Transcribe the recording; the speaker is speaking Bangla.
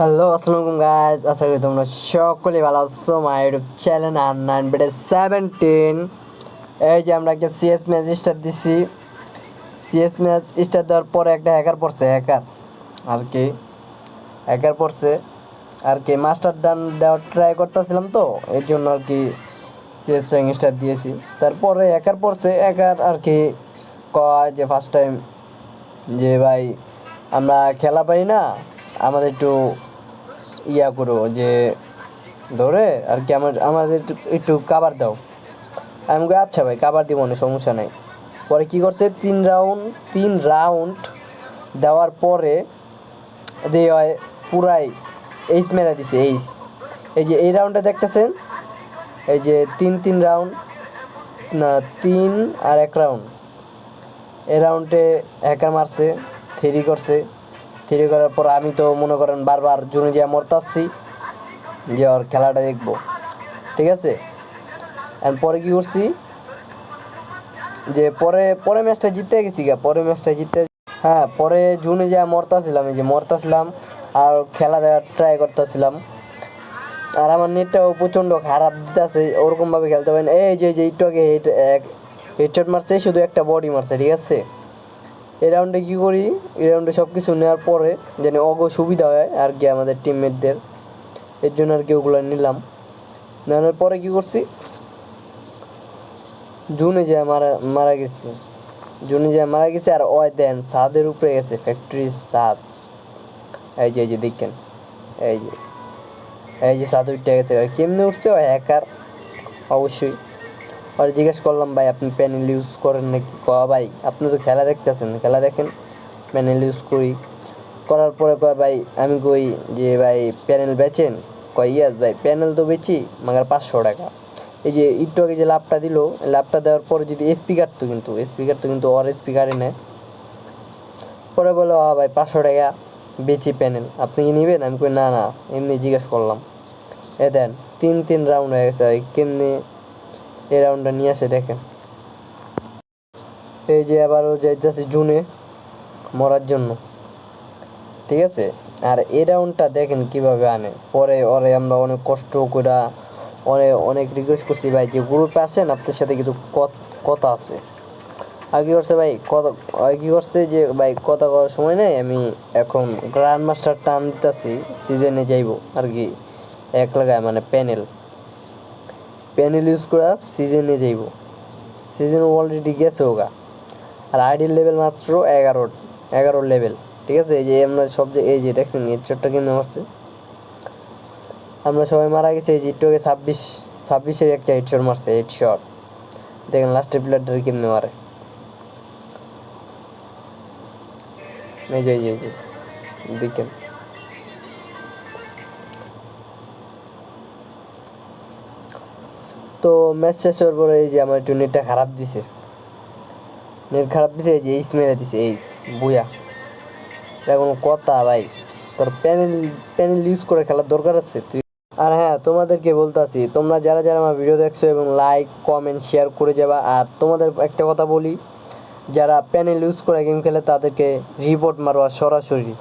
হ্যালো আসসালামু গাইস, আশা করি তোমরা সকলে ভালো আছো। My YouTube channel R9BD17। এই যে আমরা একটা সিএস ম্যাচ স্টার্ট দিছি। সিএস ম্যাচ স্টার্ট দেওয়ার পরে একটা হ্যাকার পড়ছে, হ্যাকার পড়ছে আর কি মাস্টার ডান দেওয়ার ট্রাই করতেছিলাম, তো এর জন্য আর কি সিএস র্যাঙ্ক স্টার্ট দিয়েছি। তারপরে হ্যাকার পড়ছে, হ্যাকার আর কি কয় যে ফার্স্ট টাইম যে ভাই আমরা খেলা পাই না, আমাদের একটু ইয়া করো যে ধরে আর কি আমাদের একটু কাবার দাও। আমি বলি আচ্ছা ভাই কাবার দিব না, সমস্যা নাই। পরে কি করছে, তিন রাউন্ড দেওয়ার পরে দিয়ে হয় পুরাই এইচ মেরা দিছে। এই যে এই রাউন্ডে দেখতেছেন, এই যে তিন রাউন্ড না, 3 আর 1 রাউন্ড, এই রাউন্ডে হ্যাকার মারছে, থ্রি করছে। থ্রি করার পর আমি তো মনে করেন বারবার জুনে যা মরতাচ্ছি যে ওর খেলাটা দেখবো, ঠিক আছে। আর পরে কি করছি যে পরে ম্যাচটা জিততে গেছি হ্যাঁ, পরে জুনে যা মরতাছিলাম আর খেলা দেওয়ার ট্রাই করতেছিলাম। আর আমার নেটটাও প্রচণ্ড খারাপ দিতেছে, ওরকমভাবে খেলতে পারি না। এই যে একটু আগে হেডশট মারছে, শুধু একটা বডি মারছে, ঠিক আছে। এই রাউন্ডে কী করি, এই রাউন্ডে সব কিছু নেওয়ার পরে যেন সুবিধা হয় আর কি আমাদের টিমমেটদের, এর জন্য আর কি ওগুলো নিলাম। নেওয়ার পরে কী করছি, জুনে যায় মারা গেছে আর ওই দেন ছাদের উপরে গেছে, ফ্যাক্টরির ছাদ। এই যে দেখেন, এই যে ছাদ উঠে গেছে। কেমনে উঠছে, ওই হ্যাকার অবশ্যই। আর জিজ্ঞেস করলাম ভাই আপনি প্যানেল ইউজ করেন নাকি? ভাই আপনি তো খেলা দেখতেছেন, খেলা দেখেন, প্যানেল ইউজ করার পরে কয় ভাই, আমি কই যে ভাই প্যানেল বেচেন? কয় ইয়াস ভাই প্যানেল তো বেচি, মাগার 500 টাকা। এই যে একটু আগে যে লাভটা দিল, লাভটা দেওয়ার পরে যদি স্পিকার তো কিন্তু ওর স্পিকারই নেয়। পরে বলো ভাই 500 টাকা বেচি প্যানেল, আপনি কি নেবেন? আমি কই না এমনি জিজ্ঞেস করলাম। দেন তিন রাউন্ড হয়ে গেছে ভাই, কেমনি এই রাউন্ডটা নিয়ে আসে দেখেন। এই যে আবারও যাইতেছি জুনে মরার জন্য, ঠিক আছে। আর এই রাউন্ডটা দেখেন কিভাবে আনে। পরে ওরে আমরা অনেক কষ্ট করে অনেক রিকোয়েস্ট করছি, ভাই যে গ্রুপে আসেন আপনার সাথে কিন্তু কথা আছে। আর কি করছে ভাই, যে ভাই কথা কওয়ার সময় নেই, আমি এখন গ্র্যান্ড মাস্টার টান দিতেছি, সিজনে যাইব আর কি এক লাগায়, মানে প্যানেল ইউজ করা সিজনে যাইব। সিজন অলরেডি গেছে ওগা। আর আইডির লেভেল মাত্র 11 লেভেল, ঠিক আছে। এই যে আমরা সব যে এই যে দেখছেন হেডশটটা কেমনে মারছে, আমরা সবাই মারা গেছে। এই যে একটু আগে 26-এর একটা হেডশট মারছে, হেডশট দেখেন লাস্টের প্লেয়ারটা কেমনে মারে। এই যে দেখেন। তো ম্যাচ শেষ হওয়ার পরে এই যে আমার একটু নেটটা খারাপ দিছে, এই যে এইস মেরে দিছে, এইস বুয়া। এখন কথা ভাই, তোর প্যানেল ইউজ করে খেলার দরকার আছে তুই। আর হ্যাঁ, তোমাদেরকে বলতেছি, তোমরা যারা আমার ভিডিও দেখছো এবং লাইক কমেন্ট শেয়ার করে যাবা। আর তোমাদের একটা কথা বলি, যারা প্যানেল ইউজ করে গেম খেলে তাদেরকে রিপোর্ট মারবা সরাসরি।